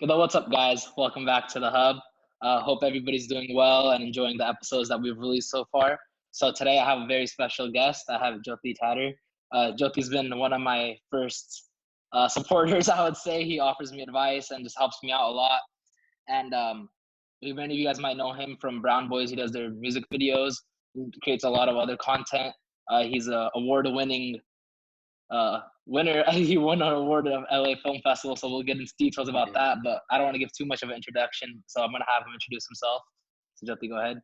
Yo, what's up, guys? Welcome back to the Hub. Hope everybody's doing well and enjoying the episodes that we've released so far. So today I have a very special guest. I have Jyothi Tatter. Jyothi's been one of my first supporters, I would say. He offers me advice and just helps me out a lot. And many of you guys might know him from Brown Boys. He does their music videos, he creates a lot of other content. He's an award-winning winner. He won an award at LA Film Festival, so we'll get into details about that, but I don't want to give too much of an introduction, so I'm going to have him introduce himself. So Jyothi, go ahead.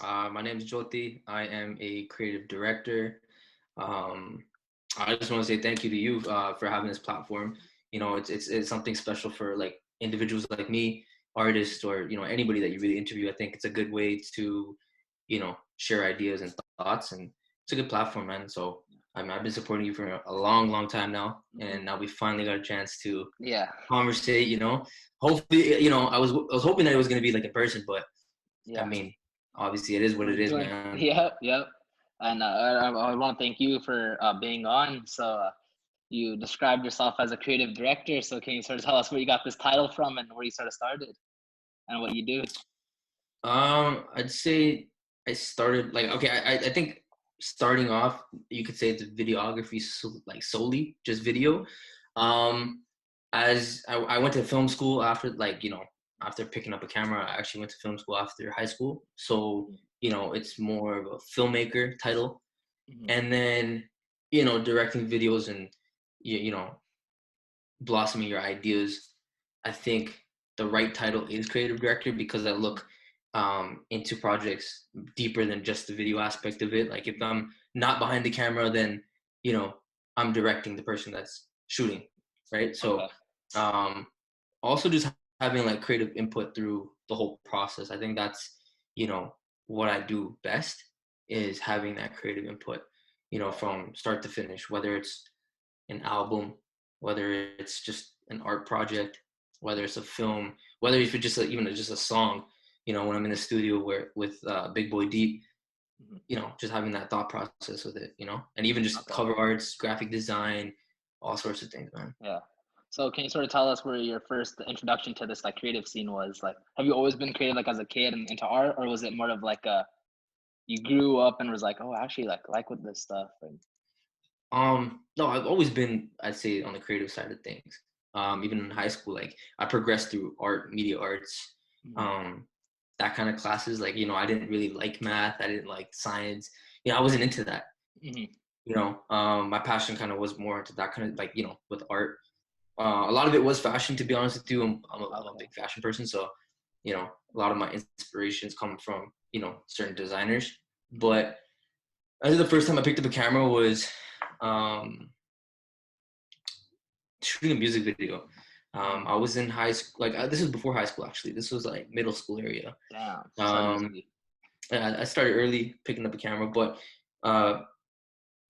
My name is Jyothi. I am a creative director. I just want to say thank you to you for having this platform. You know, it's something special for like individuals like me, artists, or anybody that you really interview. I think it's a good way to share ideas and thoughts, and it's a good platform, man. So I've been supporting you for a long time now, and now we finally got a chance to conversate. Hopefully, I was hoping that it was gonna be like in person, but I mean, obviously it is what it is, man. Yep. And I want to thank you for being on. So you described yourself as a creative director. So can you sort of tell us where you got this title from and where you sort of started and what you do? I'd say I started I think starting off, you could say it's videography, solely just video. As I went to film school after after picking up a camera. I actually went to film school after high school, so it's more of a filmmaker title. And then directing videos and blossoming your ideas. I think the right title is creative director, because I look into projects deeper than just the video aspect of it. Like if I'm not behind the camera, then I'm directing the person that's shooting, right? So also just having like creative input through the whole process. I think that's what I do best, is having that creative input from start to finish, whether it's an album, whether it's just an art project, whether it's a film, whether it's just even just a song. When I'm in the studio with Big Boy Deep, just having that thought process with it, and even just cover arts, graphic design, all sorts of things, man. Yeah. So can you sort of tell us where your first introduction to this creative scene was? Like, have you always been creative as a kid and into art, or was it more of like you grew up and was like, oh, I actually like with this stuff? And no, I've always been, I'd say, on the creative side of things. Even in high school, like I progressed through art, media arts, that kind of classes. Like, I didn't really like math. I didn't like science. I wasn't into that. My passion kind of was more into that kind of with art. A lot of it was fashion, to be honest with you. I'm a big fashion person. So, a lot of my inspirations come from, certain designers. But I think the first time I picked up a camera was shooting a music video. I was in high school, this is before high school, actually. This was like middle school area. Damn. I started early picking up a camera, but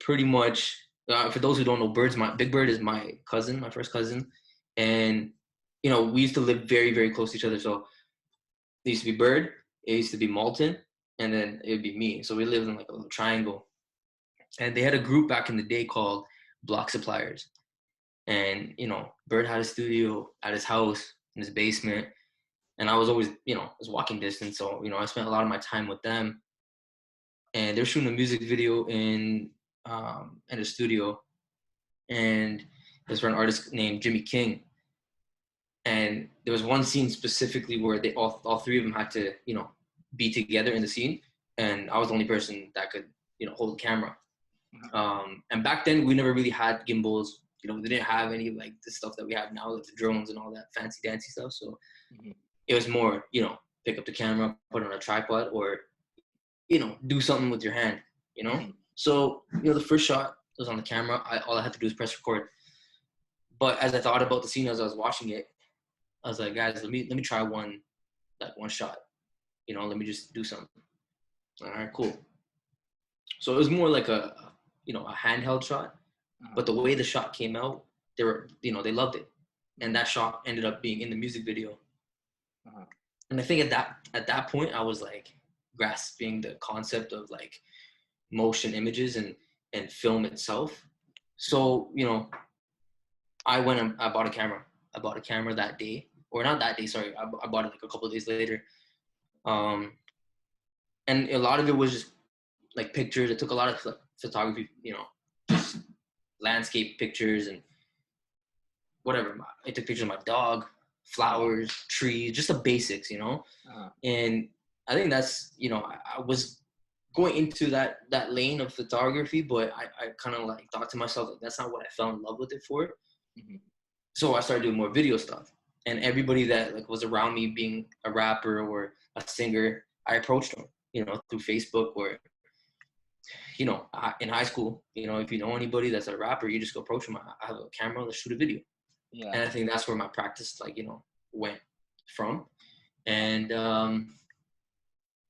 pretty much, for those who don't know, Big Bird is my cousin, my first cousin. And, we used to live very, very close to each other. So it used to be Bird, it used to be Malton, and then it would be me. So we lived in like a little triangle. And they had a group back in the day called Block Suppliers. And, Bird had a studio at his house in his basement. And I was always, it was walking distance. So, I spent a lot of my time with them. And they were shooting a music video in a studio. And it was for an artist named Jimmy King. And there was one scene specifically where they all three of them had to, be together in the scene. And I was the only person that could, hold the camera. And back then we never really had gimbals. We didn't have any like the stuff that we have now, like the drones and all that fancy dancy stuff. So it was more, pick up the camera, put it on a tripod, or, do something with your hand, So, the first shot was on the camera. All I had to do was press record. But as I thought about the scene as I was watching it, I was like, guys, let me try one shot. Let me just do something. All right, cool. So it was more like a handheld shot, but the way the shot came out, they loved it, and that shot ended up being in the music video. And I think at that point, I was like grasping the concept of like motion images and film itself. So I went and I bought a camera. I bought a camera that day, or not that day. Sorry, I bought it like a couple of days later. And a lot of it was just like pictures. I took a lot of like photography, just landscape pictures and whatever. I took pictures of my dog, flowers, trees, just the basics, And I think that's, I was going into that lane of photography, but I kind of like thought to myself, like, that's not what I fell in love with it for. Mm-hmm. So I started doing more video stuff, and everybody that like was around me being a rapper or a singer, I approached them, through Facebook or, in high school, if you know anybody that's a rapper, you just go approach them. I have a camera, let's shoot a video. Yeah. And I think that's where my practice, like, went from. And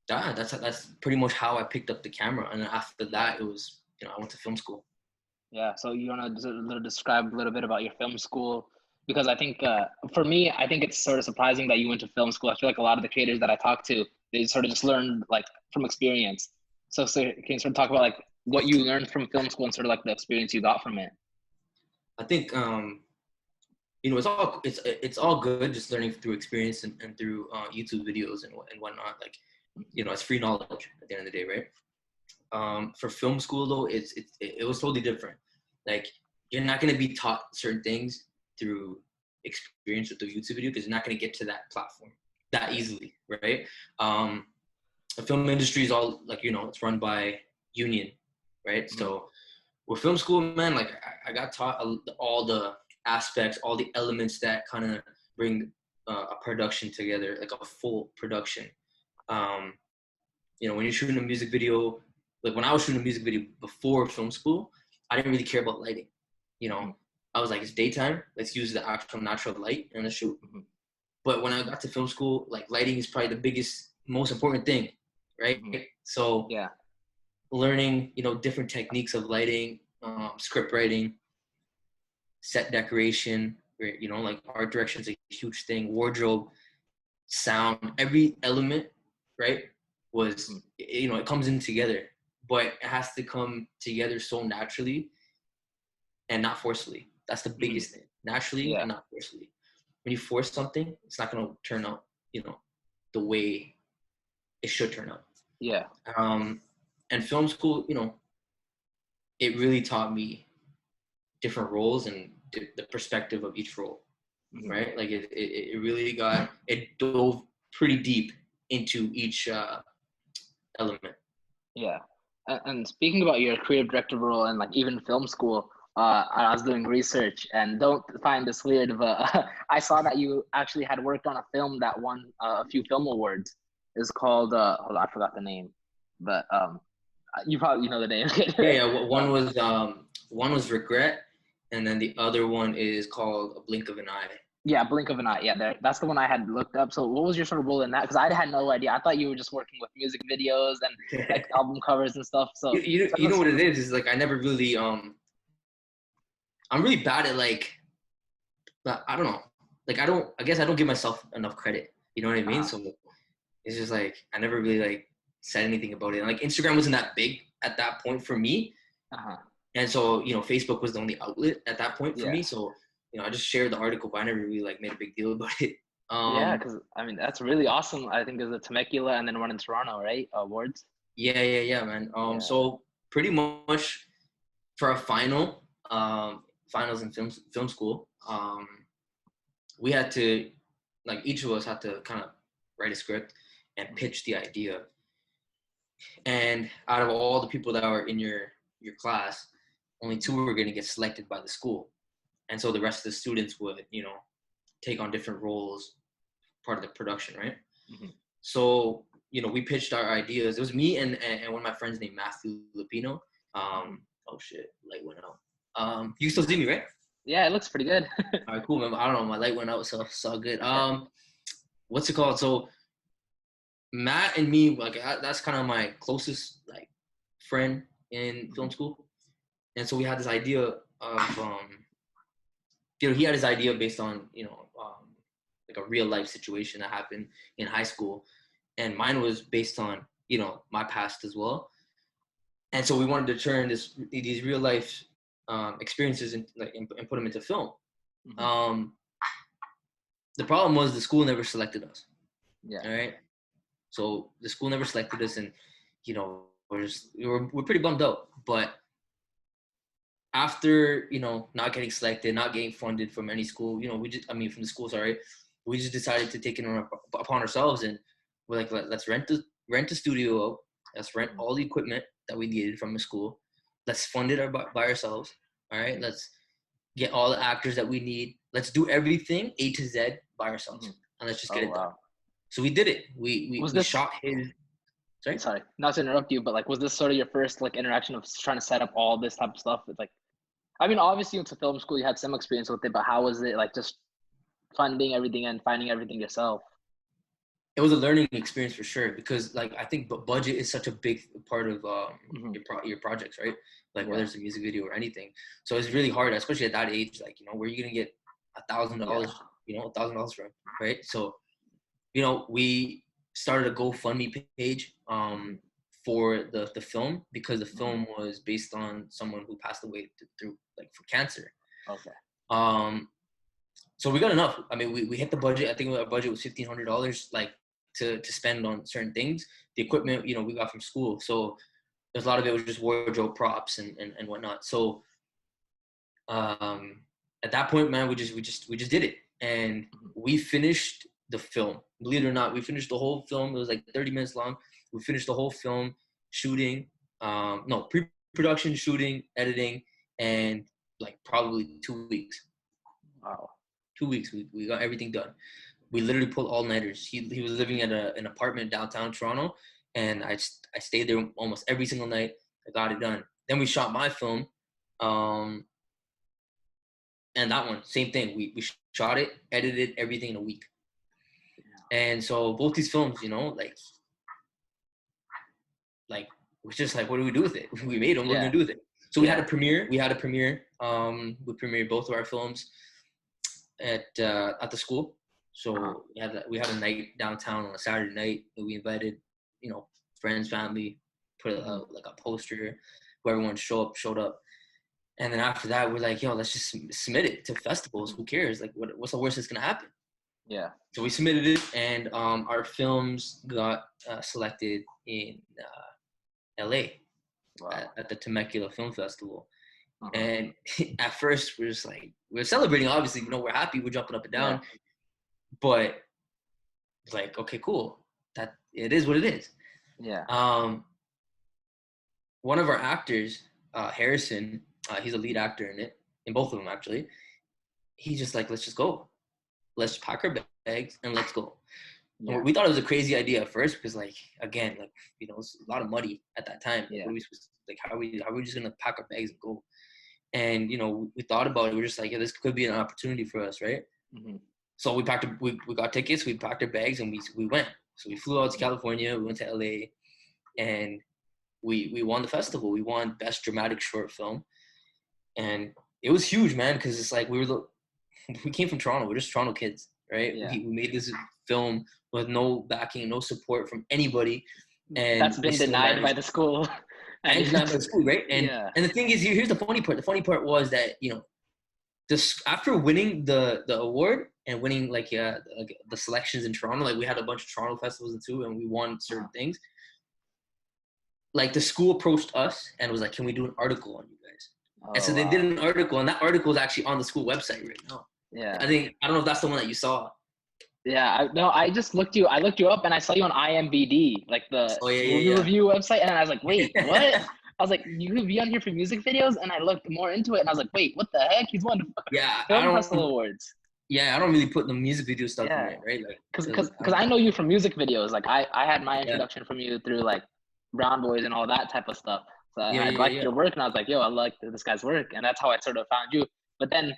that's pretty much how I picked up the camera. And after that, it was, I went to film school. Yeah. So you want to describe a little bit about your film school? Because I think for me, I think it's sort of surprising that you went to film school. I feel like a lot of the creators that I talk to, they sort of just learned like from experience. So can you sort of talk about like what you learned from film school and sort of like the experience you got from it? I think it's all good just learning through experience and through YouTube videos and whatnot. Like, it's free knowledge at the end of the day, right? For film school though, it was totally different. Like, you're not going to be taught certain things through experience with the YouTube video because you're not going to get to that platform that easily, right? The film industry is all like, it's run by union, right? Mm-hmm. So with film school, man, like I got taught all the aspects, all the elements that kind of bring a production together, like a full production. When you're shooting a music video, like when I was shooting a music video before film school, I didn't really care about lighting. I was like, it's daytime, let's use the actual natural light and let's shoot. Mm-hmm. But when I got to film school, like lighting is probably the biggest, most important thing, right? Mm-hmm. So yeah, learning, different techniques of lighting, script writing, set decoration, where, like art direction is a huge thing, wardrobe, sound, every element, right, was, it comes in together, but it has to come together so naturally and not forcefully. That's the biggest thing, naturally and not forcefully. When you force something, it's not going to turn out, the way it should turn out. Yeah. And film school, it really taught me different roles and the perspective of each role, right? Like it really dove pretty deep into each element. Yeah. And speaking about your creative director role and like even film school, I was doing research, and don't find this weird, but I saw that you actually had worked on a film that won a few film awards. It's called hold on, I forgot the name, but you probably know the name. Yeah. One was Regret, and then the other one is called A Blink of an Eye. Yeah, Blink of an Eye. Yeah, that's the one I had looked up. So what was your sort of role in that? Because I had no idea. I thought you were just working with music videos and like album covers and stuff. So you know what it is like I never really I'm really bad at like, I don't know. Like I guess I don't give myself enough credit. You know what I mean? So it's just like I never really like said anything about it. And like Instagram wasn't that big at that point for me. And so, Facebook was the only outlet at that point for me. So, I just shared the article, but I never really like made a big deal about it. Yeah, because I mean that's really awesome. I think there's a Temecula and then one in Toronto, right? Awards. Yeah, man. So pretty much for a finals in film school, we had to, like, each of us had to kind of write a script and pitch the idea. And out of all the people that were in your class, only 2 were going to get selected by the school. And so the rest of the students would, take on different roles, part of the production, right? Mm-hmm. So, we pitched our ideas. It was me and one of my friends named Matthew Lupino. Oh shit, light went out. You can still see me, right? Yeah, it looks pretty good. All right, cool, man. I don't know, my light went out, so it's all good. What's it called? So Matt and me, like, that's kind of my closest like friend in film school, and so we had this idea of he had his idea based on like a real life situation that happened in high school, and mine was based on my past as well. And so we wanted to turn these real life experiences and put them into film. Mm-hmm. the problem was the school never selected us. Yeah. All right. So the school never selected us, and we're pretty bummed out. But after not getting selected, not getting funded from any school, from the school, sorry, we just decided to take it upon ourselves, and we're like, let's rent the studio out. Let's rent all the equipment that we needed from the school. Let's fund it by ourselves. All right. Let's get all the actors that we need. Let's do everything A to Z by ourselves, and let's just get it done. So we did it. We shot his. Sorry, not to interrupt you, but like, was this sort of your first like interaction of trying to set up all this type of stuff? It's like, I mean, obviously you went to film school, you had some experience with it, but how was it like just funding everything and finding everything yourself? It was a learning experience for sure, because like I think budget is such a big part of your projects, right? Like whether it's a music video or anything. So it's really hard, especially at that age. Like where are you gonna get $1,000? $1,000 from, right? So we started a GoFundMe page for the film, because the film was based on someone who passed away for cancer. Okay. So we got enough. I mean, we hit the budget. I think our budget was $1,500, like to spend on certain things. The equipment, we got from school. So there's a lot of it was just wardrobe props and whatnot. So at that point, man, we just did it, and we finished the film. Believe it or not, we finished the whole film. It was like 30 minutes long. We finished the whole film shooting, pre-production, shooting, editing, and like probably 2 weeks. Wow. 2 weeks. We got everything done. We literally pulled all-nighters. He was living at an apartment downtown Toronto, and I stayed there almost every single night. I got it done. Then we shot my film, and that one, same thing. We shot it, edited everything in a week. And so both these films, like we're just like, what do we do with it? We made them. What are we gonna do with it? So we had a premiere. We premiered both of our films at the school. So we had a night downtown on a Saturday night. We invited, friends, family, put like a poster, who everyone showed up. And then after that, we're like, yo, let's just submit it to festivals. Who cares? Like, what's the worst that's gonna happen? Yeah. So we submitted it, and our films got selected in LA at the Temecula Film Festival. And at first, we're celebrating. Obviously, we're happy. We're jumping up and down. Yeah. But it's like, okay, cool. That it is what it is. Yeah. One of our actors, Harrison, he's a lead actor in both of them actually. He's just like, let's just go. Let's pack our bags and let's go. Yeah. We thought it was a crazy idea at first, because it's a lot of money at that time. Yeah. How are we just gonna pack our bags and go? And we thought about it. We're just like, yeah, this could be an opportunity for us, right? So we got tickets, we packed our bags, and we went. So we flew out to California. We went to LA, and we won the festival. We won Best Dramatic Short Film, and it was huge, man, because it's like we came from Toronto. We're just Toronto kids, right? Yeah. We made this film with no backing, no support from anybody, and that's been denied by the school. And it's not by the school, right? And and the thing is, here's the funny part. The funny part was that after winning the award and winning like the selections in Toronto, like we had a bunch of Toronto festivals too, and we won certain things. Like the school approached us and was like, "Can we do an article on you guys?" And so they did an article, and that article is actually on the school website right now. Yeah. I don't know if that's the one that you saw. Yeah, I just looked you up, and I saw you on IMBD, like the movie review website, and I was like, wait, what? I was like, you could be on here for music videos, and I looked more into it, and I was like, wait, what the heck? He's won film festival awards. Yeah, I don't really put the music video stuff in it, right? Like, because I know you from music videos. Like I had my introduction from you through like Brown Boys and all that type of stuff. So I liked your work, and I was like, yo, I like this guy's work, and that's how I sort of found you. But then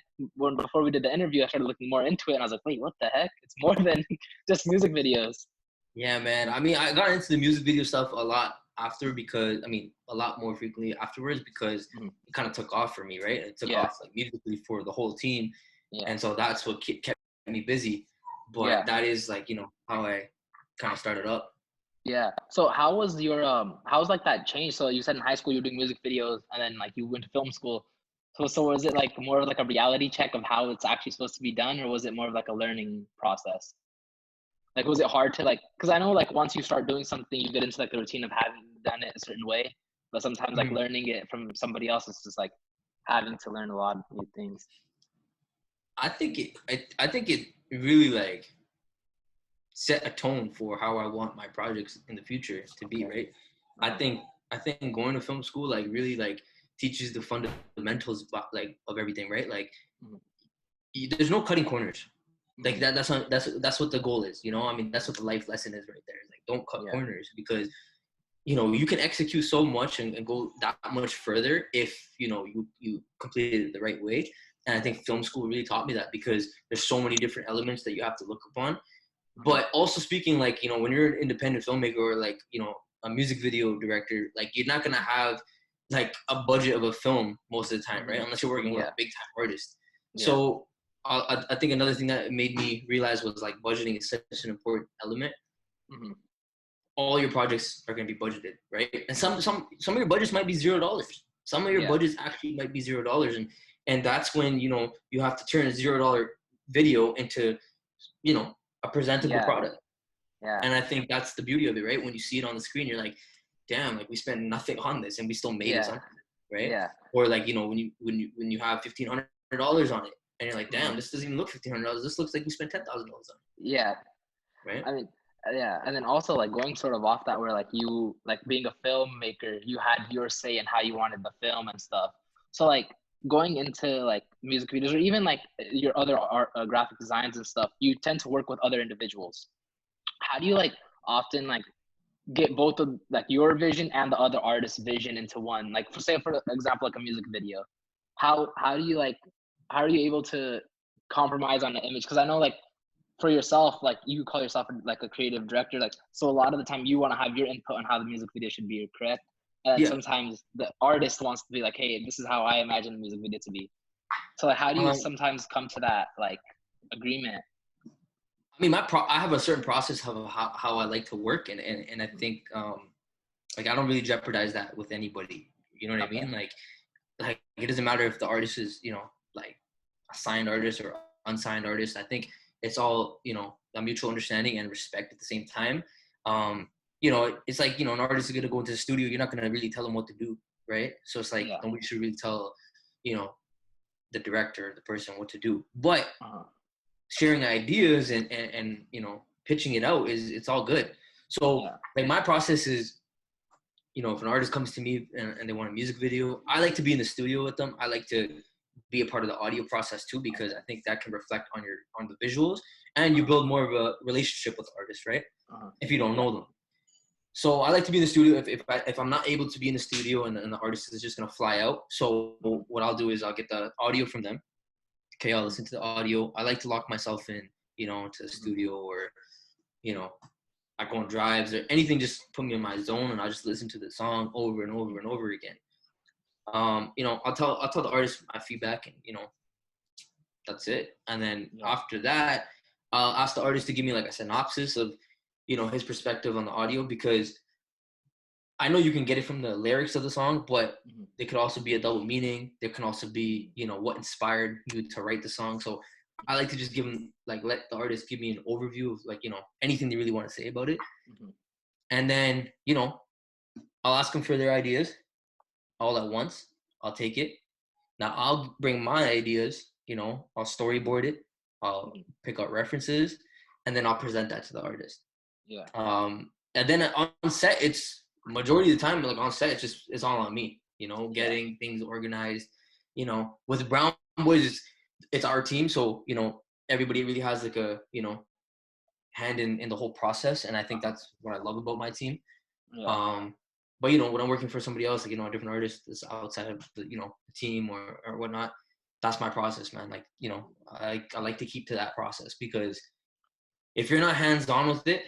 before we did the interview, I started looking more into it, and I was like, wait, what the heck? It's more than just music videos. Yeah, man. I mean, I got into the music video stuff a lot a lot more frequently afterwards, because it kind of took off for me, right? It took off like musically for the whole team. Yeah. And so that's what kept me busy. But that is like, how I kind of started up. Yeah. So how was like that change? So you said in high school you were doing music videos, and then like you went to film school. So was it like more of like a reality check of how it's actually supposed to be done, or was it more of like a learning process? Like, was it hard to like, because I know like once you start doing something, you get into like the routine of having done it a certain way, but sometimes like Mhm. learning it from somebody else is just like having to learn a lot of new things. I think it really like set a tone for how I want my projects in the future to be, Okay. right? I Uh-huh. think I think going to film school like really like teaches the fundamentals like of everything, right? Like Mhm. there's no cutting corners. Like Mhm. that's what the goal is, you know? I mean, that's what the life lesson is right there. It's like don't cut Yeah. corners because you know you can execute so much and go that much further if you know you completed it the right way. And I Yeah. think film school really taught me that because there's so many different elements that you have to look upon. Mhm. But also speaking, like, you know, when you're an independent filmmaker or like, you know, a music video director, like you're not gonna have like a budget of a film most of the time, right? Mhm. Unless you're working with Yeah. a big time artist. Yeah. So I think another thing that made me realize was like budgeting is such an important element. Mhm. All your projects are gonna be budgeted, right? And Mhm. some of your budgets might be $0. Some of your Yeah. budgets actually might be $0, and that's when you know you have to turn a $0 video into you know a presentable Yeah. product. Yeah. And I think that's the beauty of it, right? When you see it on the screen, you're like, damn, like we spent nothing on this and we still made it Yeah. something, right? Yeah. Or like, you know, when you have $1,500 on it and you're like, damn, Mhm. this doesn't even look $1,500. This looks like we spent $10,000 on Yeah. it, right? I mean, yeah, and then also like going sort of off that, where like you like being a filmmaker, you had your say in how you wanted the film and stuff. So like going into like music videos or even like your other art, graphic designs and stuff, you tend to work with other individuals. How do you like often like get both of like your vision and the other artist's vision into one? Like for say for example, like a music video, how do you like how are you able to compromise on the image? Because I know like for yourself, like you call yourself like a creative director, like so a lot of the time you want to have your input on how the music video should be, correct? And Yeah. sometimes the artist wants to be like, hey, this is how I imagine the music video to be. So like, how do you Um, sometimes come to that like agreement? I mean, I have a certain process of how I like to work, and I think like I don't really jeopardize that with anybody. You know what I Okay. mean? Like it doesn't matter if the artist is you know like a signed artist or unsigned artist. I think it's all you know a mutual understanding and respect at the same time. You know, it's like you know an artist is gonna go into the studio. You're not gonna really tell them what to do, right? So it's like Yeah. nobody should really tell you know the director, the person what to do. But Uh-huh. sharing ideas and you know pitching it out is it's all good. So Yeah. like my process is you know, if an artist comes to me and they want a music video, I like to be in the studio with them. I like to be a part of the audio process too because Okay. I think that can reflect on the visuals and you Uh-huh. build more of a relationship with artists, right? Uh-huh. If you don't Yeah. know them. So I like to be in the studio if I'm not able to be in the studio and the artist is just gonna fly out. So Uh-huh. what I'll do is I'll get the audio from them. Okay, I'll Uh-huh. listen to the audio. I like to lock myself in, you know, to the Uh-huh. studio or you know I go on drives or anything, just put me in my zone and I just listen to the song over and over Uh-huh. and over again. You know, I'll tell the artist my feedback and you know, that's it. And then Yeah. after that, I'll ask the artist to give me like a synopsis of, you know, his perspective on the audio because I know you can get it from the lyrics of the song, but Uh-huh. there could also be a double meaning. There can also be, you know, what inspired you to write the song. So I like to just give them like let the artist give me an overview of like, you know, anything they really want to say about it. Uh-huh. And then, you know, I'll ask them for their ideas all at once. I'll take it. Now I'll bring my ideas, you know, I'll storyboard it, I'll Uh-huh. pick out references, and then I'll present that to the artist. Yeah. And then on set, it's majority of the time, like on set, it's all on me, you know, Yeah. getting things organized. You know, with Brown Boys, it's our team, so you know everybody really has like a you know hand in the whole process, and I think Uh-huh. that's what I love about my team. Yeah. Um, but you know, when I'm working for somebody else, like you know, a different artist that's outside of the you know the team or whatnot, that's my process, man. Like you know, I like to keep to that process because if you're not hands on with it,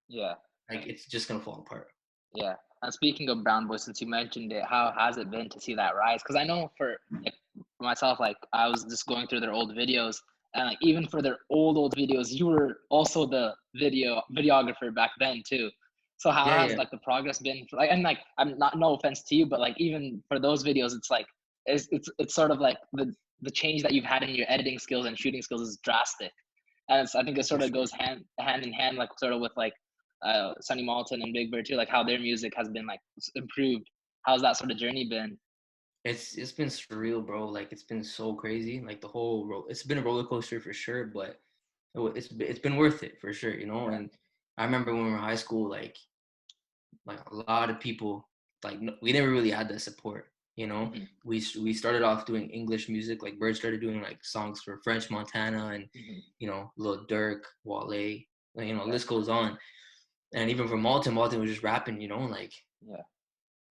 Yeah. like it's just gonna fall apart. Yeah. And speaking of Brown Boy, since you mentioned it, how has it been to see that rise? Because I know for like for myself, like I was just going through their old videos, and like even for their old videos, you were also the videographer back then too. So how Yeah, has yeah. like the progress been? Like, and like I'm not no offense to you, but like even for those videos, it's like it's sort of like the change that you've had in your editing skills and shooting skills is drastic, and I think it sort of goes hand in hand, like sort of with like Sonny Malton and Big Bird too, like how their music has been like improved. How's that sort of journey been? It's been surreal, bro. Like it's been so crazy. Like the whole it's been a roller coaster for sure, but it's been worth it for sure, you know. Yeah. And I remember when we were in high school, like a lot of people, like we never really had that support, you know. Mm-hmm. We started off doing English music, like Bird started doing like songs for French Montana and Mm-hmm. you know Lil Durk, Wale, you know, Yeah. list goes on. And even for Malton was just rapping, you know, like Yeah.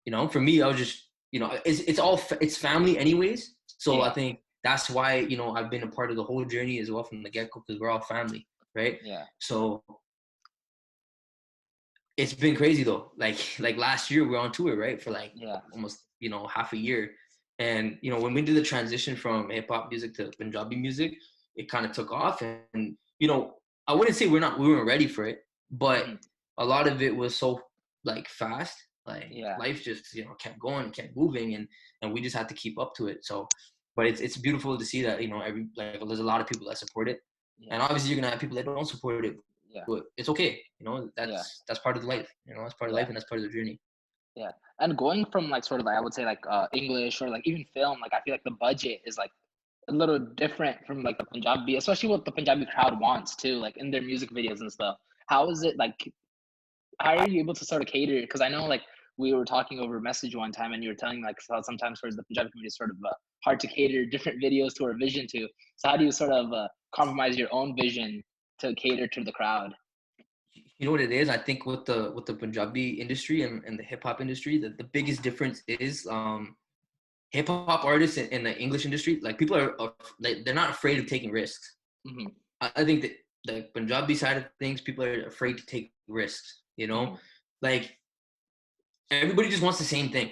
you know, for me, I was just, you know, it's all it's family anyways. So I Yeah. think that's why, you know, I've been a part of the whole journey as well from the get-go because we're all family, right? Yeah. So it's been crazy though. Like last year we were on tour, right? For like Yeah. almost, you know, half a year. And, you know, when we did the transition from hip hop music to Punjabi music, it kind of took off. And, you know, I wouldn't say we weren't ready for it, but Mm-hmm. a lot of it was so like fast. Like Yeah. life just, you know, kept going, kept moving, and we just had to keep up to it. So, but it's beautiful to see that, you know, there's a lot of people that support it. Yeah. And obviously you're gonna have people that don't support it, Yeah. but it's okay. You know, Yeah. that's part of the life. You know, that's part of Yeah. life and that's part of the journey. Yeah. And going from like sort of like I would say like English or like even film, like I feel like the budget is like a little different from like the Punjabi, especially what the Punjabi crowd wants too, like in their music videos and stuff. How is it like? How are you able to sort of cater? Because I know like we were talking over message one time, and you were telling like how sometimes towards the Punjabi community is sort of hard to cater different videos to our vision to. So how do you sort of compromise your own vision to cater to the crowd? You know what it is? I think with the Punjabi industry and the hip hop industry, the biggest difference is hip hop artists in the English industry, like people are like they're not afraid of taking risks. Hmm. I think that the Punjabi side of things, people are afraid to take risks. You know, Hmm. like everybody just wants the same thing.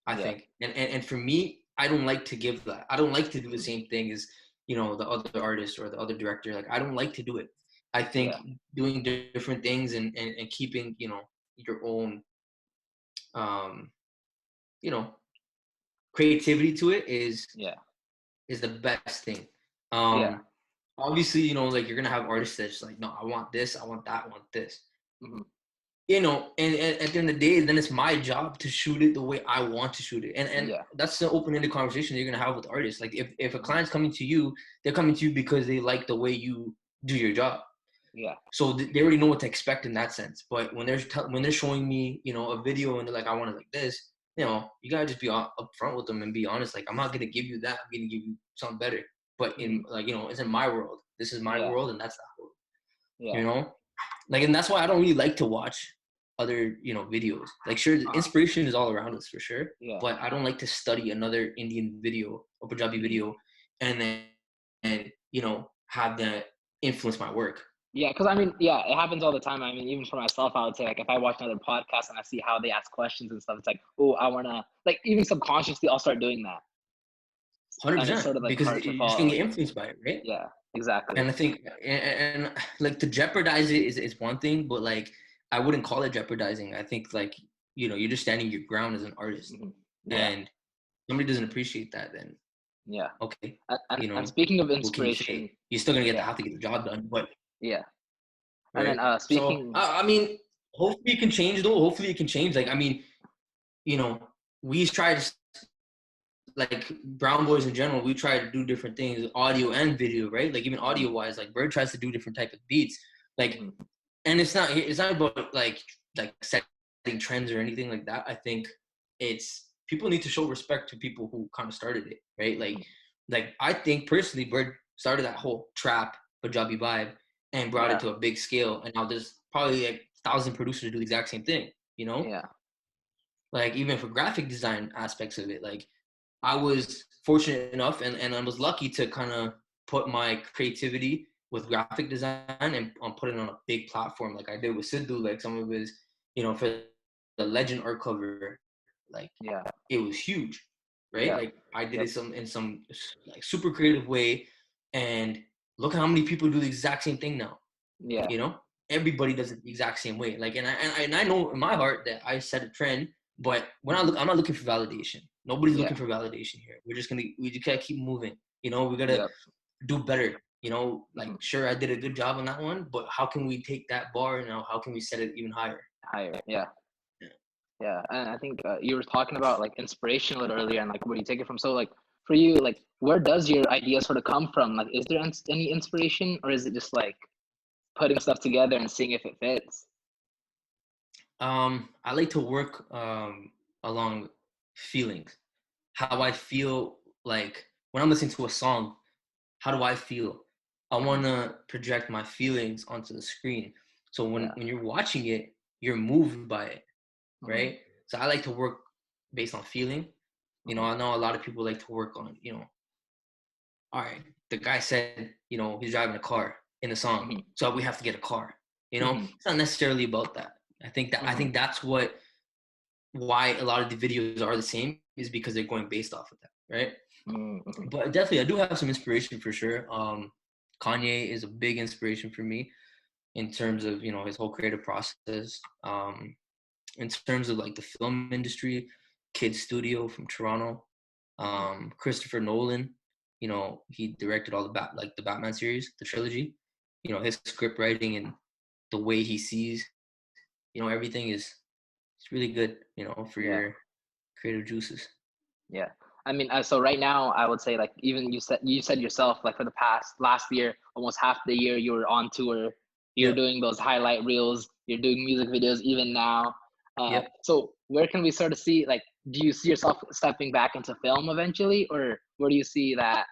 I Yeah. think, and for me, I don't like to give that. I don't like to do the same thing as you know the other artist or the other director. Like I don't like to do it. I think Yeah. doing different things and keeping you know your own um you know creativity to it Yeah. is the best thing. Yeah. Um, obviously, you know, like you're gonna have artists that's like, no, I want this, I want that, I want this. Hmm. You know, and at the end of the day, then it's my job to shoot it the way I want to shoot it. And Yeah. that's the open-ended conversation you're gonna have with artists. Like if a Hmm. client's coming to you, they're coming to you because they like the way you do your job. Yeah. So they already know what to expect in that sense. But when they're showing me, you know, a video and they're like, I want it like this, you know, you gotta just be upfront with them and be honest. Like, I'm not gonna give you that. I'm gonna give you something better. But Hmm. in like, you know, it's in my world. This is my Yeah. world, and that's that world. Yeah. You know, like, and that's why I don't really like to watch other, you know, videos. Like, sure, the Uh, inspiration is all around us for sure, yeah. but I don't like to study another Indian video or Punjabi Hmm. video, and then and you know have that influence my work. Yeah, because I mean, yeah, it happens all the time. I mean, even for myself, I would say like if I watch another podcast and I see how they ask questions and stuff, it's like, oh, I wanna like even subconsciously I'll start doing that, and it's 100%, sort of like because hard to you're just gonna follow. get influenced by it, right? Yeah, exactly. And I think, and like to jeopardize it is one thing, but like I wouldn't call it jeopardizing. I think like you know you're just standing your ground as an artist, Hmm. Yeah, and somebody doesn't appreciate that, then yeah. okay, And you and know speaking of what can you say? inspiration, You're still gonna yeah, have to get the job done, but yeah. And then right. So speaking, I mean, hopefully it can change though. Hopefully it can change. Like I mean, you know, we try to like brown boys in general, we try to do different things, audio and video, right? Like even mhm, audio wise, like Bird tries to do different type of beats, like, mhm, and it's not about like setting trends or anything like that. I think it's people need to show respect to people who kind of started it, right? mhm, Like I think personally, Bird started that whole trap Punjabi vibe and brought it yeah, to a big scale, and now there's probably like 1,000 producers do the exact same thing, you know? yeah, Like even for graphic design aspects of it, like I was fortunate enough and I was lucky to kind of put my creativity with graphic design and put it on a big platform like I did with Sidhu, like some of his, you know, for the Legend art cover, like yeah, it was huge, right? yeah, Like I did yep, it in some like super creative way, and look how many people do the exact same thing now. yeah, You know, everybody does it the exact same way. Like, and I know in my heart that I set a trend But I'm not looking for validation. Nobody's Yeah. looking for validation here. We just gotta keep moving. You know, we gotta Yep. do better. You know, like Hmm. sure I did a good job on that one, but how can we take that bar now? How can we set it even higher? Higher. Yeah. Yeah. Yeah. And I think you were talking about like inspiration a little earlier and like where do you take it from? So like for you, like where does your idea sort of come from? Like, is there any inspiration, or is it just like putting stuff together and seeing if it fits? I like to work along feelings. How I feel like when I'm listening to a song, how do I feel? I want Mhm. to project my feelings onto the screen. So Yeah. when you're watching it, you're moved by it, Hmm. right? So I like to work based on feeling. You know, Hmm. I know a lot of people like to work on, you know, all right, the guy said, you know, he's driving a car in the song, Hmm. so we have to get a car. You know, Hmm. it's not necessarily about that. I Hmm. think that's why a lot of the videos are the same is because they're going based off of that, right? Hmm. But definitely, I do have some inspiration for sure. Kanye is a big inspiration for me in terms of, you know, his whole creative process. In terms of like the film industry, Kid Studio from Toronto, Hmm. Christopher Nolan. You know, he directed all the Batman series, the trilogy. You know, his script writing and the way he sees, you know, everything is it's really good. You know, for Yeah. your creative juices. Yeah. I mean, so right now, I would say like even you said yourself like for the past last year, almost half the year you were on tour. You're Yep. doing those highlight reels. You're doing music videos even now. Yep. So where can we sort of see like? Do you see yourself stepping back into film eventually, or where do you see that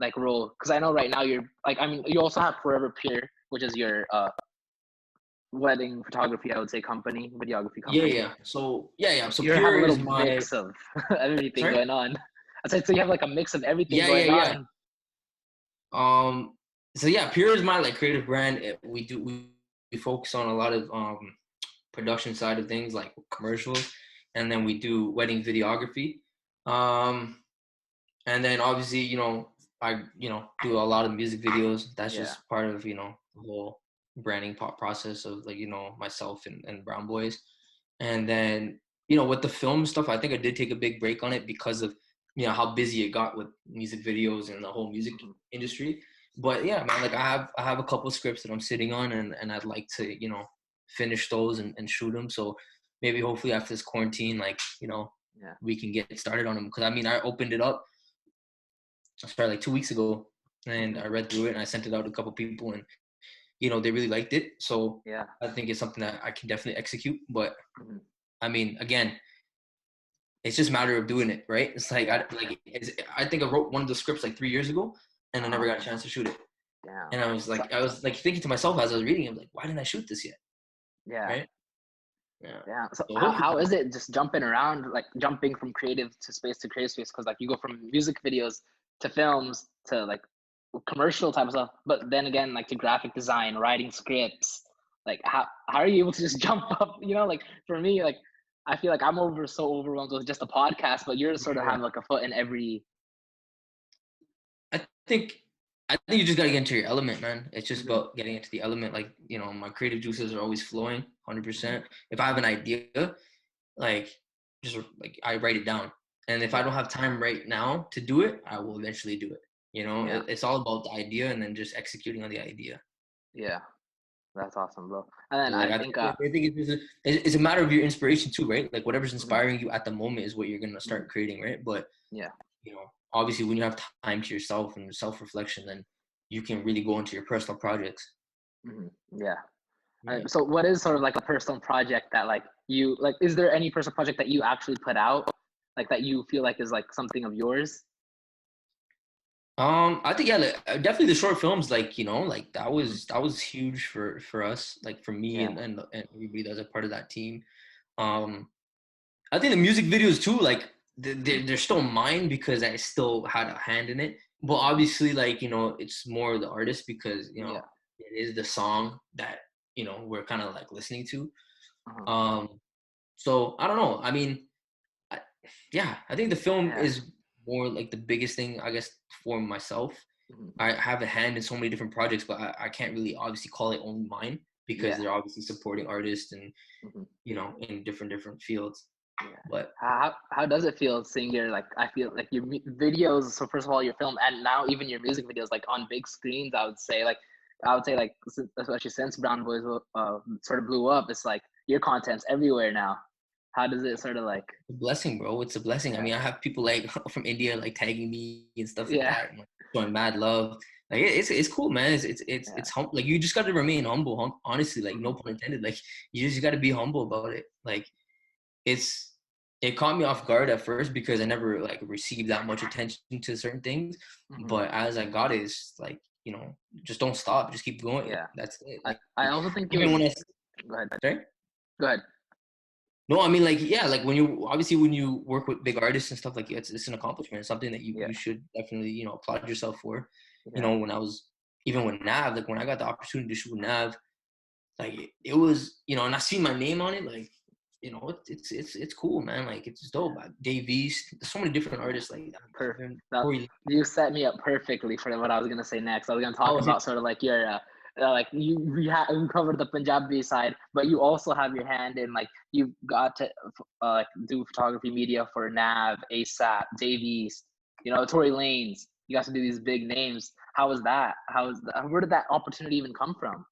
like role? Because I know right now you're like, I mean, you also have Forever Pure, which is your wedding photography, I would say, company, videography Yeah, company. yeah. So yeah, yeah. So You have a Pure little is my mix of everything sorry. going on. I said, so you have like a mix of everything Yeah, yeah, going yeah. on. Um, so yeah, Pure is my like creative brand. We focus on a lot of production side of things like commercials, and then we do wedding videography. Um, and then obviously, you know, I do a lot of music videos. That's Yeah, just part of, you know, the whole branding process of like, you know, myself and Brown Boys. And then, you know, with the film stuff, I think I did take a big break on it because of, you know, how busy it got with music videos and the whole music hmm, industry. But yeah, man, like I have a couple scripts that I'm sitting on, and I'd like to, you know, finish those and shoot them. So maybe hopefully after this quarantine, like, you know, yeah. we can get started on them. Because I mean, I opened it up, I started like 2 weeks ago, and Hmm. I read through it and I sent it out to a couple people, and you know, they really liked it. So Yeah. I think it's something that I can definitely execute. But Hmm. I mean, again, it's just a matter of doing it, right? It's like Yeah. I think I wrote one of the scripts like 3 years ago, and I Uh-huh. never got a chance to shoot it. Damn. And So, I was like thinking to myself as I was reading it, like, why didn't I shoot this yet? yeah. Right? Yeah. Yeah. So So how hopefully, is it just jumping around, like jumping from creative to space to creative space? Because like you go from music videos to films to like commercial type of stuff, but then again, like to graphic design, writing scripts. Like how are you able to just jump up? You know, like for me, like I feel like I'm so overwhelmed with just a podcast, but you're sort of yeah. having like a foot in every. I think you just gotta get into your element, man. It's just Mhm, about getting into the element. Like, you know, my creative juices are always flowing, mhm. 100%. If I have an idea, like just like I write it down, and if I Yeah, don't have time right now to do it, I will eventually do it. You know, yeah, it's all about the idea and then just executing on the idea. yeah. That's awesome, bro. And then So like I think, I think it's a matter of your inspiration too, right? Like whatever's mhm, inspiring you at the moment is what you're gonna mhm, start creating, right? But yeah, you know, obviously when you have time to yourself and self-reflection, then you can really go into your personal projects. yeah. Yeah. So what is sort of like a personal project that like you like? Is there any personal project that you actually put out, like that you feel like is like something of yours? I think yeah, like, definitely the short films, like, you know, like Hmm. that was huge for us, like for me Yeah, and everybody that's a part of that team. Um, I think the music videos too, like hmm, they're still mine because I still had a hand in it. But hmm, obviously, like, you know, it's more the artist because, you know, yeah, it is the song that, you know, we're kind of like listening to. uh-huh, Um, so I don't know. I mean, I, yeah, I think the film yeah, is more like the biggest thing, I guess, for myself. hmm, I have a hand in so many different projects, but I can't really obviously call it only mine because yeah, they're obviously supporting artists and, hmm, you know, in different fields. Yeah. But How does it feel seeing your, like, I feel like your videos? So first of all, your film, and now even your music videos, like on big screens. I would say, like, especially since Brown Boys sort of blew up, it's like your content's everywhere now. How does it sort of like? a blessing, bro. It's a blessing. I Yeah, mean, I have people like from India like tagging me and stuff like yeah, that, and like, showing mad love. Like it's cool, man. yeah. Like you just got to remain humble. Honestly, like no Mhm. pun intended. Like you just got to be humble about it. Like it's it caught me off guard at first because I never like received that much attention to certain things. Mhm. But as I got it, it's like, just don't stop, just keep going. Like Yeah. that's it. I Like I also think it even was. when I Go ahead. sorry? Go ahead. No, I mean like yeah, like when you work with big artists and stuff, like it's an accomplishment. It's something that Yeah, you should definitely, applaud yourself for. yeah, When I was even with Nav, like when I got the opportunity to shoot with Nav, like it was, and I see my name on it, like, it's cool, man. Like it's dope. yeah, Dave East, there's so many different yeah. artists like that. Per Even that Corey. You set me up perfectly for what I was gonna say next. I was gonna talk Oh, about sort of like your like we covered the Punjabi side, but you also have your hand in, like, you got to like do photography media for Nav, ASAP, Davies, Tory Lanez. You got to do these big names. How was that? Where did that opportunity even come from?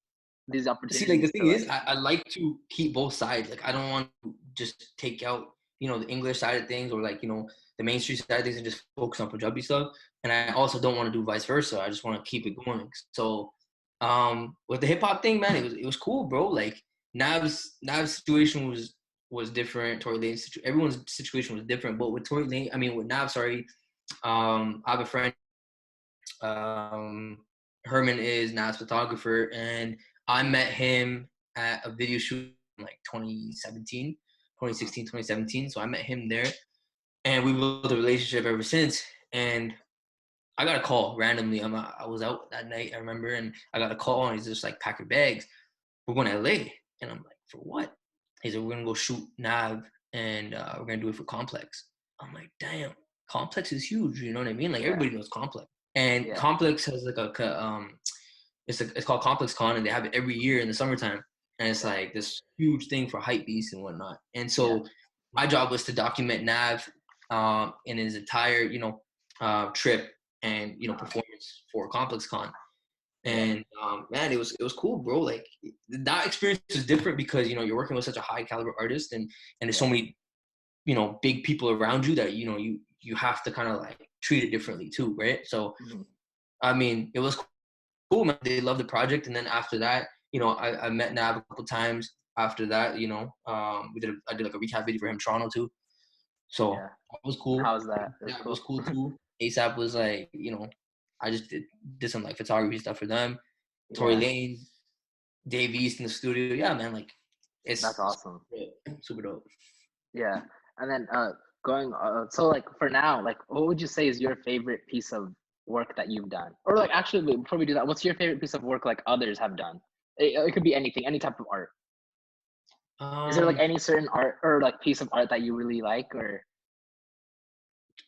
These see, like the opportunities to, thing like, is, I like to keep both sides. Like I don't want to just take out, the English side of things or like, the mainstream side of things and just focus on Punjabi stuff. And I also don't want to do vice versa. I just want to keep it going. So, with the hip hop thing, man, it was cool, bro. Like Nav's situation was different. Tory Lane's everyone's situation was different. But with Tory Lane, I mean with Nav, sorry, I have a friend. Um, Herman is Nav's photographer, and I met him at a video shoot in like 2017, 2016, 2017. So I met him there, and we built a relationship ever since. And I got a call randomly. I was out that night, I remember, and I got a call, and he's just like, "Pack your bags, we're going to LA." And I'm like, "For what?" He said, "We're gonna go shoot Nav, and we're gonna do it for Complex." I'm like, "Damn, Complex is huge." You know what I mean? Like Yeah, everybody knows Complex, and yeah, Complex has like it's called Complex Con, and they have it every year in the summertime, and it's yeah, like this huge thing for hype beasts and whatnot. And yeah, so my job was to document Nav in his entire trip and uh-huh, performance for Complex Con. yeah, And man, it was cool, bro. Like that experience is different because you're working with such a high caliber artist, and there's so yeah, many big people around you that you have to kind of like treat it differently too, right? So mhm, I mean, it was cool, man. They loved the project, and then after that, I met Nav a couple times. After that, I did like a recap video for him, Toronto too. So yeah. that was cool. How's that? It was That was cool. cool too. ASAP was like, I just did some like photography stuff for them. Tory Yeah, Lane, Dave East in the studio. Yeah, man, like that's it's awesome. super dope. Yeah. And then going so, like, for now, like, what would you say is your favorite piece of work that you've done? Or, like, actually, wait, before we do that, what's your favorite piece of work like others have done? It could be anything, any type of art. Is there, like, Um, any certain art or, like, piece of art that you really like, or?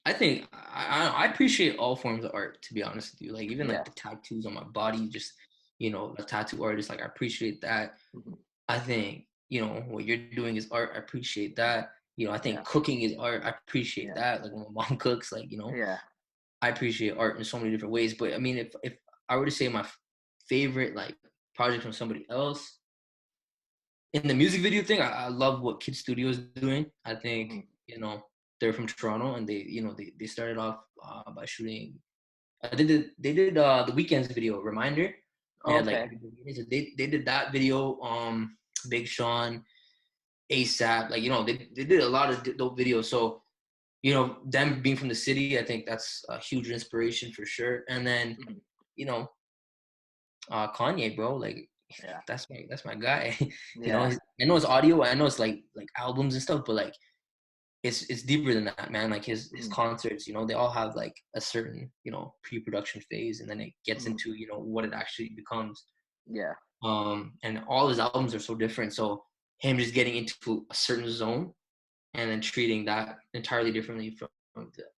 I think I appreciate all forms of art, to be honest with you. Like even Yeah. like the tattoos on my body, just a tattoo artist. Like I appreciate that. Mhm. I think what you're doing is art. I appreciate that. I Yeah. think cooking is art. I appreciate Yeah. that. Like when my mom cooks, like Yeah. I appreciate art in so many different ways. But I mean, if I were to say my favorite like project from somebody else in the music video thing, I love what Kid Studio is doing. I think Mhm. they're from Toronto, and they started off by shooting. They did the weekends video reminder. They had like Okay. so they did that video. Big Sean, ASAP, like they did a lot of dope videos. So them being from the city, I think that's a huge inspiration for sure. And then Mhm. you know Kanye, bro, like Yeah. that's my guy. Yeah. I know it's audio, I know it's like albums and stuff, but like it's deeper than that, man. Like his Mhm. concerts, they all have like a certain pre-production phase, and then it gets Mhm. into what it actually becomes. Yeah. And all his albums are so different. So him just getting into a certain zone and then treating that entirely differently from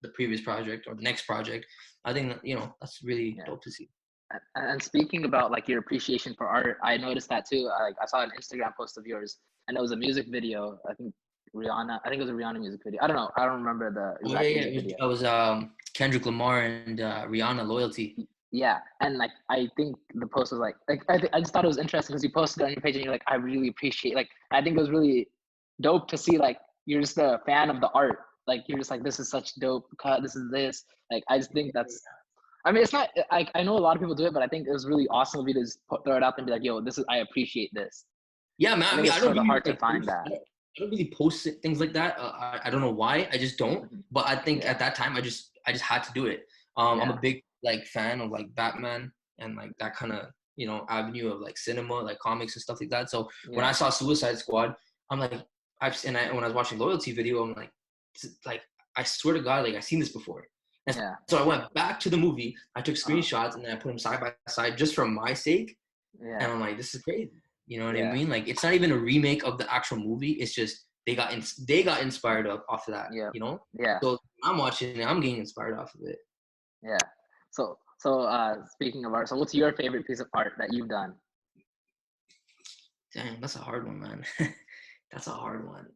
the previous project or the next project, I think that that's really Yeah. dope to see. And speaking about, like, your appreciation for art, I noticed that too. Like, I saw an Instagram post of yours, and it was a music video. I think Rihanna. I think it was a Rihanna music video. I don't know. I don't remember the Oh yeah, exact yeah. music video. It was Kendrick Lamar and Rihanna Loyalty. Yeah, and like I think the post was like I just thought it was interesting because you posted it on your page and you're like, I really appreciate, like, I think it was really dope to see, like, you're just a fan of the art, like you're just like, this is such dope cut, this is this, like, I just think that's, I mean, it's not, I know a lot of people do it, but I think it was really awesome of you to just throw it up and be like, yo, this is, I appreciate this. Yeah, man. I I think mean, it's I don't sort of really hard to find that. I don't really post things like that. I don't know why. I just don't. But I think Yeah. at that time, I just had to do it. Yeah. I'm a big like fan of like Batman and like that kind of avenue of like cinema, like comics and stuff like that. So when I saw Suicide Squad, I'm like, when I was watching Loyalty video, I'm like I swear to God, like I've seen this before. And so I went back to the movie. I took screenshots and then I put them side by side just for my sake. Yeah. And I'm like, this is crazy. You know what I mean? Like, it's not even a remake of the actual movie. It's just they got inspired off of that. You know? Yeah. So I'm watching it. I'm getting inspired off of it. Yeah. So speaking of art, so what's your favorite piece of art that you've done? Damn, that's a hard one, man. That's a hard one.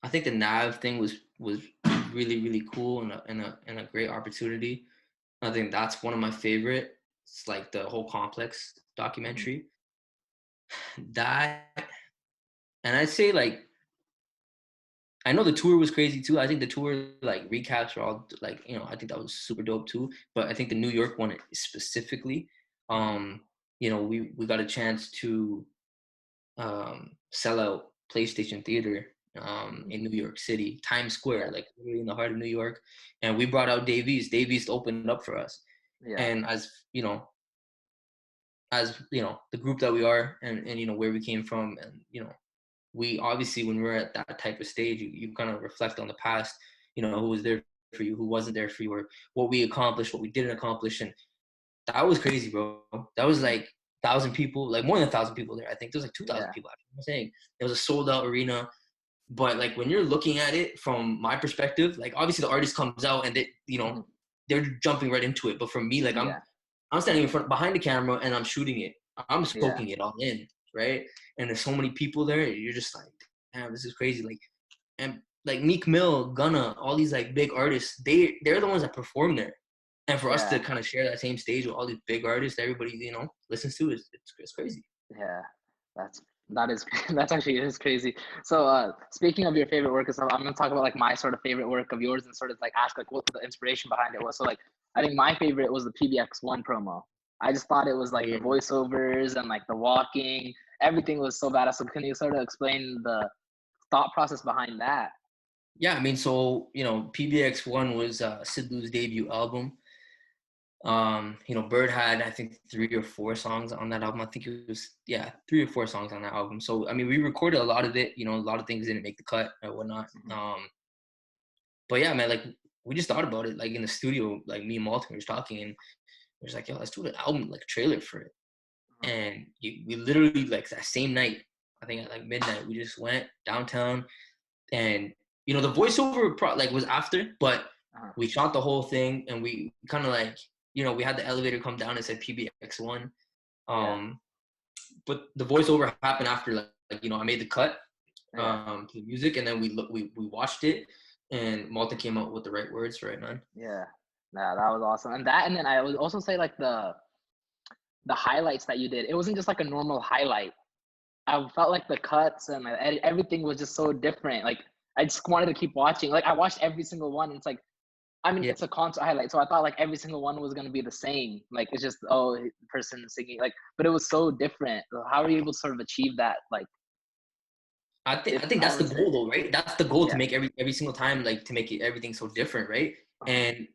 I think the Nav thing was really, really cool and a great opportunity. I think that's one of my favorite. It's like the whole complex documentary. That, and I'd say like, I know the tour was crazy too. I think the tour like recaps are all like, I think that was super dope too. But I think the New York one specifically, we got a chance to sell out PlayStation Theater in New York City, Times Square, like really in the heart of New York. And we brought out Davies. Davies opened up for us. And as the group that we are and where we came from, and we obviously, when we're at that type of stage, you kind of reflect on the past, who was there for you, who wasn't there for you, or what we accomplished, what we didn't accomplish. And that was crazy, bro. That was like 1,000 people, like more than 1,000 people there. I think there was like 2,000 people. I'm saying it was a sold out arena. But like when you're looking at it from my perspective, like obviously the artist comes out and they, they're jumping right into it. But for me, like I'm standing in front behind the camera and I'm shooting it. I'm soaking it all in, right? And there's so many people there. You're just like, damn, this is crazy. Like, and like Meek Mill, Gunna, all these like big artists, they're the ones that perform there. And for us to kind of share that same stage with all these big artists, everybody listens to, it's crazy. Yeah, that's actually is crazy. So speaking of your favorite work and stuff, I'm gonna talk about like my sort of favorite work of yours and sort of like ask like what the inspiration behind it was. So like I think my favorite was the PBX1 promo. I just thought it was like the voiceovers and like the walking, everything was so badass. So can you sort of explain the thought process behind that? Yeah, I mean, so PBX1 was Sidlu's debut album. Bird had I think 3 or 4 songs on that album. I think it was 3 or 4 songs on that album. So I mean, we recorded a lot of it. A lot of things didn't make the cut or whatnot. But yeah, man, like we just thought about it, like in the studio, like me and Malton were just talking, and we was like, yo, let's do an album, like a trailer for it. And we literally like that same night, I think at like midnight, we just went downtown, and the voiceover was after, but we shot the whole thing, and we kind of like. We had the elevator come down and said PBX1. But the voiceover happened after, like I made the cut to the music, and then we watched it, and Malton came up with the right words for it, man. Yeah, that was awesome. And then I would also say like the highlights that you did, it wasn't just like a normal highlight. I felt like the cuts and everything was just so different. Like I just wanted to keep watching. Like I watched every single one, and it's like, I mean, it's a concert highlight, so I thought like every single one was gonna be the same. Like it's just person singing, like, but it was so different. How are you able to sort of achieve that? Like, I think that's the goal, though, right? That's the goal, to make every single time, like to make everything so different, right? And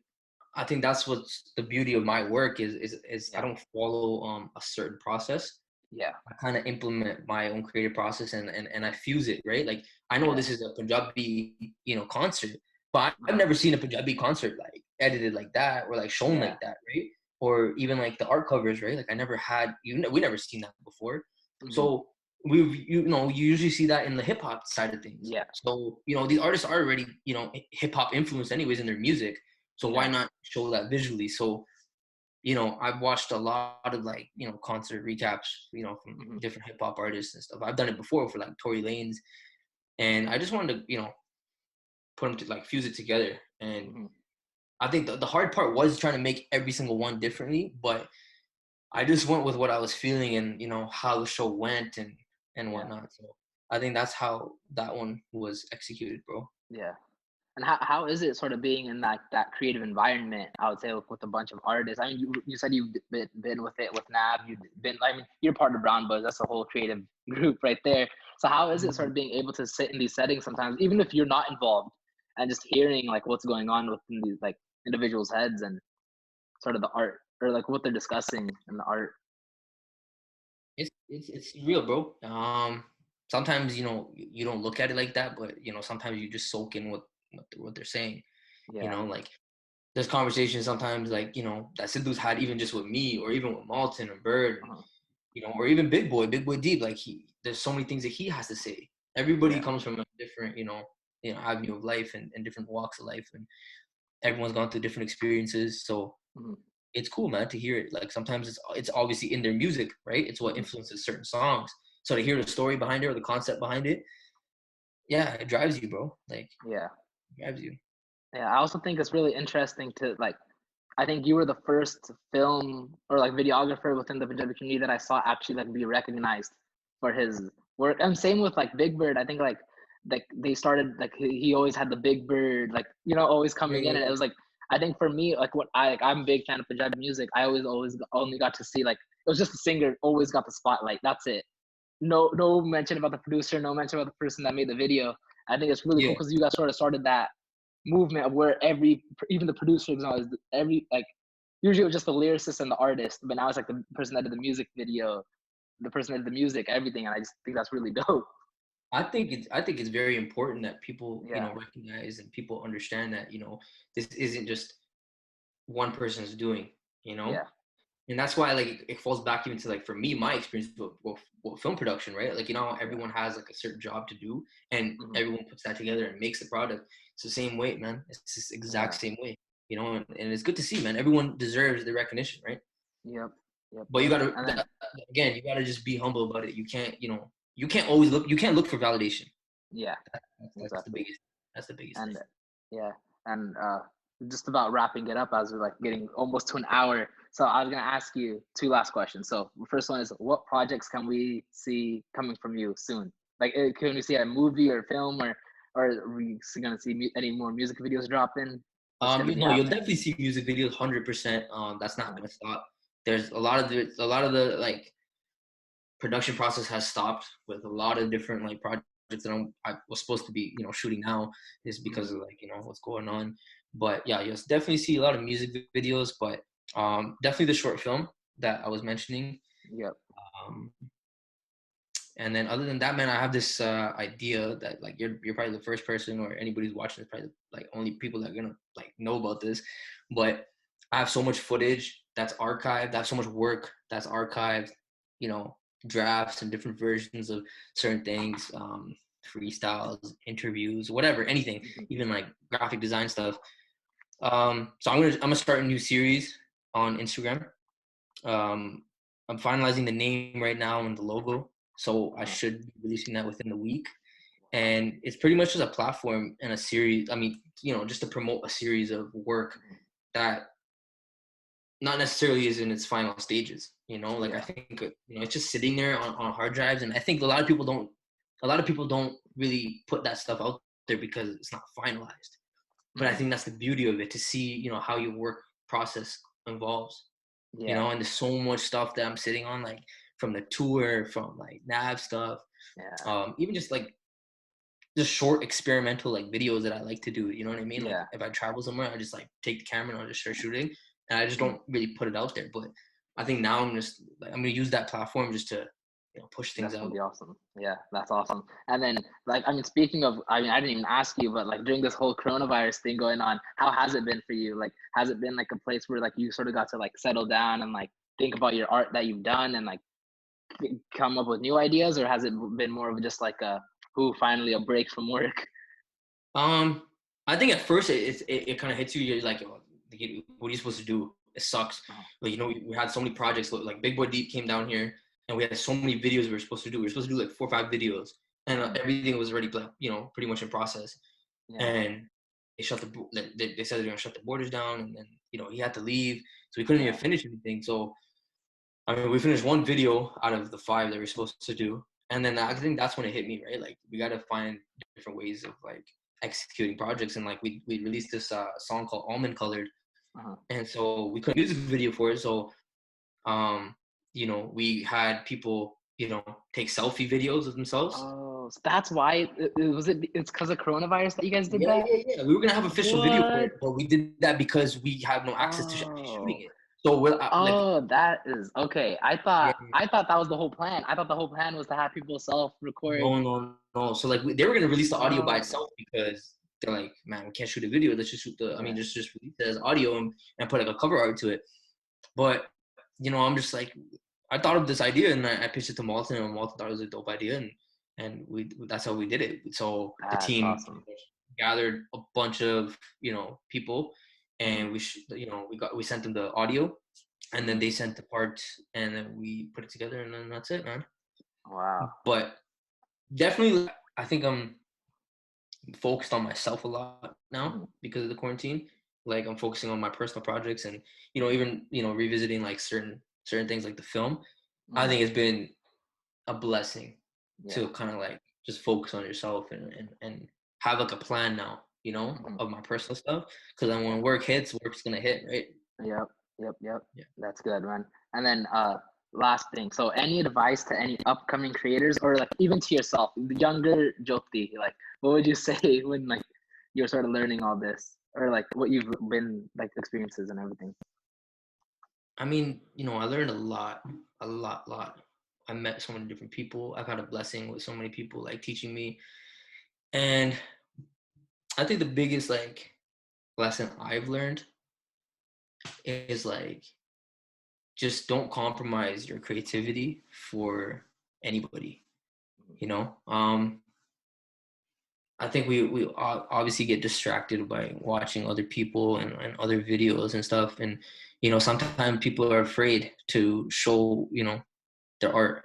I think that's what's the beauty of my work is I don't follow a certain process. I kind of implement my own creative process and I fuse it, right? Like I know this is a Punjabi concert. But I've never seen a Punjabi concert like edited like that or like shown like that, right? Or even like the art covers, right? Like I never had we never seen that before. So you usually see that in the hip hop side of things. So these artists are already hip hop influenced anyways in their music. So why not show that visually? So I've watched a lot of like, concert recaps, from Mm-hmm. different hip hop artists and stuff. I've done it before for like Tory Lanez, and I just wanted to, put them to like fuse it together. And Mm-hmm. I think the hard part was trying to make every single one differently, but I just went with what I was feeling and, how the show went and Yeah. whatnot. So I think that's how that one was executed, bro. Yeah. And how is it sort of being in that creative environment? I would say with a bunch of artists. I mean, you said you've been with it with Nav. You've been. I mean, you're part of Brown Buzz. That's a whole creative group right there. So how is it sort of being able to sit in these settings sometimes, even if you're not involved, and just hearing like what's going on within these like individuals' heads and sort of the art or like what they're discussing in the art. It's real, bro. Sometimes you don't look at it like that, but sometimes you just soak in what they're saying. Yeah. Like there's conversations sometimes like that Sidhu's had even just with me or even with Malton or Bird, Uh-huh. or even Big Boy Deep. Like there's so many things that he has to say. Everybody Yeah. comes from a different avenue of life and different walks of life, and everyone's gone through different experiences. So Mm-hmm. it's cool, man, to hear it. Like sometimes it's obviously in their music, right? It's what Mm-hmm. influences certain songs. So to hear the story behind it or the concept behind it, yeah, it drives you, bro. Like Yeah. it drives you. Yeah. I also think it's really interesting to like. I think you were the first film or like videographer within the Punjabi community that I saw actually like be recognized for his work. And same with like Big Bird. I think like they started like he always had the Big Bird like always coming in, and it Yeah, was like I think for me like what I like I'm a big fan of Punjabi music. I always only got to see like it was just the singer always got the spotlight. That's it. No mention about the producer. No mention about the person that made the video. I think it's really cool yeah, because you guys sort of started that movement of where even the producer acknowledged every like usually it was just the lyricist and the artist, but now it's like the person that did the music video, the person that did the music, everything, and I just think that's really dope. I think it's very important that people Yeah, recognize and people understand that this isn't just one person's doing. You know, yeah, and that's why like it falls back even to like for me my experience with film production, right? Like yeah, everyone has like a certain job to do and hmm, everyone puts that together and makes the product. It's the same way, man. It's this exact yeah, same way, and it's good to see, man. Everyone deserves the recognition, right? yep, yep, But you yep, gotta and then again, you gotta just be humble about it. You can't always look, you can't look for validation. yeah, That's the exactly. biggest that's the biggest thing. And yeah, and just about wrapping it up as we're like getting almost to an hour. So I was gonna ask you two last questions. So the first one is, what projects can we see coming from you soon? Like, can we see a movie or film, or are we gonna see any more music videos dropping? What's gonna be You'll happening? definitely see music videos 100%. That's not Uh-huh. gonna stop. There's a lot of the like production process has stopped with a lot of different like projects that I was supposed to be shooting now, is Hmm. because of like what's going on. But yeah, you'll definitely see a lot of music videos, but definitely the short film that I was mentioning. Yep. um and then other than that, man, I have this idea that like you're probably the first person, or anybody who's watching is probably like only people that are gonna like know about this. But I have so much footage that's archived. I have so much work that's archived. You know, drafts and different versions of certain things, freestyles, interviews, whatever, anything, Hmm. even like graphic design stuff. So I'm gonna start a new series on Instagram. Um, I'm finalizing the name right now and the logo, so I Uh-huh. should be releasing that within the week. And it's pretty much just a platform and a series. I mean, just to promote a series of work Hmm. that not necessarily is in its final stages. Like I Yeah. think it's just sitting there on hard drives, and I think a lot of people don't really put that stuff out there because it's not finalized. But I Hmm. think that's the beauty of it, to see how your work process evolves. Yeah. And there's so much stuff that I'm sitting on, like from the tour, from like nav stuff, Yeah. even just like just short experimental like videos that I like to do. You know what I mean? Like Yeah. if I travel somewhere, I just like take the camera and I just start shooting, and I just Hmm. don't really put it out there. But I think now I'm gonna use that platform just to push things That's gonna out. be awesome. Yeah, that's awesome. And then, like, I mean, speaking of, I mean, I didn't even ask you, but like during this whole coronavirus thing going on, how has it been for you? Like, has it been like a place where like you sort of got to like settle down and like think about your art that you've done and like come up with new ideas, or has it been more of just like a who finally a break from work? Um, I think at first it kind of hits you. You're like, "Oh, what are you supposed to do?" It sucks. Oh. Like, we had so many projects. Like Big Boy Deep came down here, and we had so many videos we were supposed to do. We were supposed to do like 4 or 5 videos, and everything was already, pretty much in process. Yeah. And they shut they said they're gonna shut the borders down, and then he had to leave, so we couldn't even finish anything. So I mean, we finished 1 video out of the 5 that we were supposed to do, and then I think that's when it hit me, right? Like, we got to find different ways of like executing projects, and like we released this song called Almond Colored, and so we couldn't use a video for it. So we had people take selfie videos of themselves. Oh, so that's why it's because of coronavirus that you guys did that? Yeah. We were gonna have official video for it, but we did that because we have no access to shooting it. So that is okay. I thought that was the whole plan. I thought the whole plan was to have people self-record. No. So like they were gonna release the audio by itself because they're like, man, we can't shoot a video. Let's just shoot just release it as audio and put like a cover art to it. But I'm just like, I thought of this idea and I pitched it to Malton, and Malton thought it was a dope idea, and that's how we did it. So the team gathered a bunch of people, and we sent them the audio, and then they sent the parts, and then we put it together, and then that's it, man. Wow. But definitely, I think I'm focused on myself a lot now because of the quarantine. Like, I'm focusing on my personal projects, and even revisiting like certain things like the film. I think it's been a blessing to kind of like just focus on yourself and have like a plan now, of my personal stuff. Because then when work's gonna hit, right? Yep. That's good, man. And then last thing. So any advice to any upcoming creators, or like even to yourself, the younger Jyothi, like what would you say when like you're sort of learning all this, or like what you've been like experiences and everything? I mean, I learned a lot. I met so many different people. I've had a blessing with so many people like teaching me. And I think the biggest like lesson I've learned is like, just don't compromise your creativity for anybody. I think we obviously get distracted by watching other people and other videos and stuff. And, sometimes people are afraid to show, their art.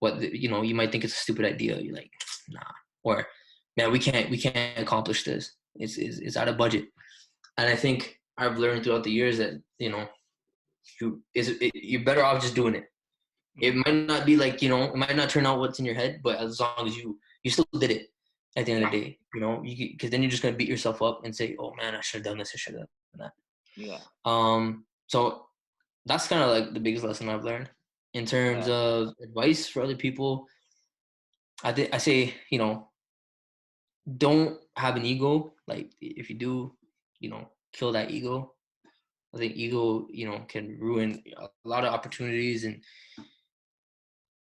You might think it's a stupid idea. You're like, nah, or man, we can't accomplish this. It's out of budget. And I think I've learned throughout the years that, you're better off just doing it. It might not be like, it might not turn out what's in your head, but as long as you still did it at the end of the day, because then you're just going to beat yourself up and say, oh man, I should have done this. I should have done that. Yeah. So that's kind of like the biggest lesson I've learned in terms of advice for other people. I say, don't have an ego. Like, if you do, kill that ego. I think ego, can ruin a lot of opportunities, and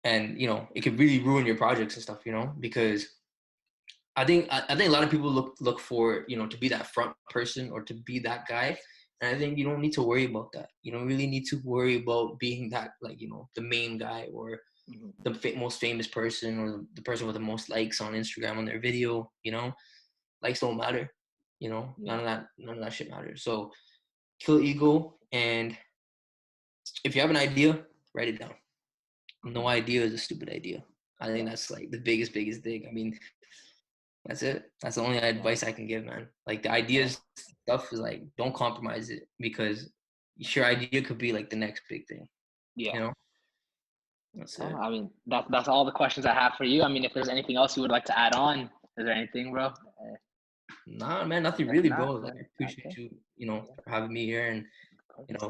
it could really ruin your projects and stuff, because I think a lot of people look for, to be that front person or to be that guy. And I think you don't need to worry about that. You don't really need to worry about being that, like, the main guy or the most famous person or the person with the most likes on Instagram on their video. Likes don't matter. None of that shit matters. So kill ego, and if you have an idea, write it down. No idea is a stupid idea. I think that's like the biggest thing. I mean, that's it. That's the only advice I can give, man. Like, the ideas stuff is like, don't compromise it, because your idea could be like the next big thing. Yeah. That's it. I mean, that's all the questions I have for you. I mean, if there's anything else you would like to add on, is there anything, bro? Nah, man, nothing really, bro. Like, I appreciate you, for having me here, and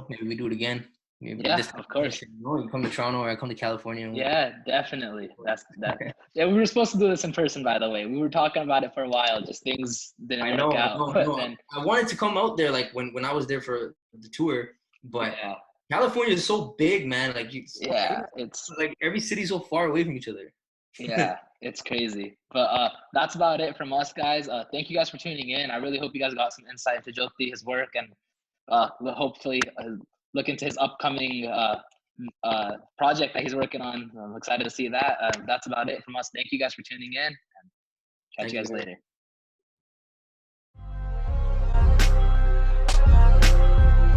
maybe we do it again. Maybe of course. You come to Toronto or I come to California. Yeah, definitely. That's that. Yeah, we were supposed to do this in person, by the way. We were talking about it for a while. Just things didn't work out. Then, I wanted to come out there, like when I was there for the tour, but California is so big, man. Like, it's like every city's so far away from each other. Yeah, it's crazy. But that's about it from us, guys. Thank you guys for tuning in. I really hope you guys got some insight into Jyothi, his work, and hopefully look into his upcoming project that he's working on. I'm excited to see that. That's about it from us. Thank you guys for tuning in, and catch you guys later.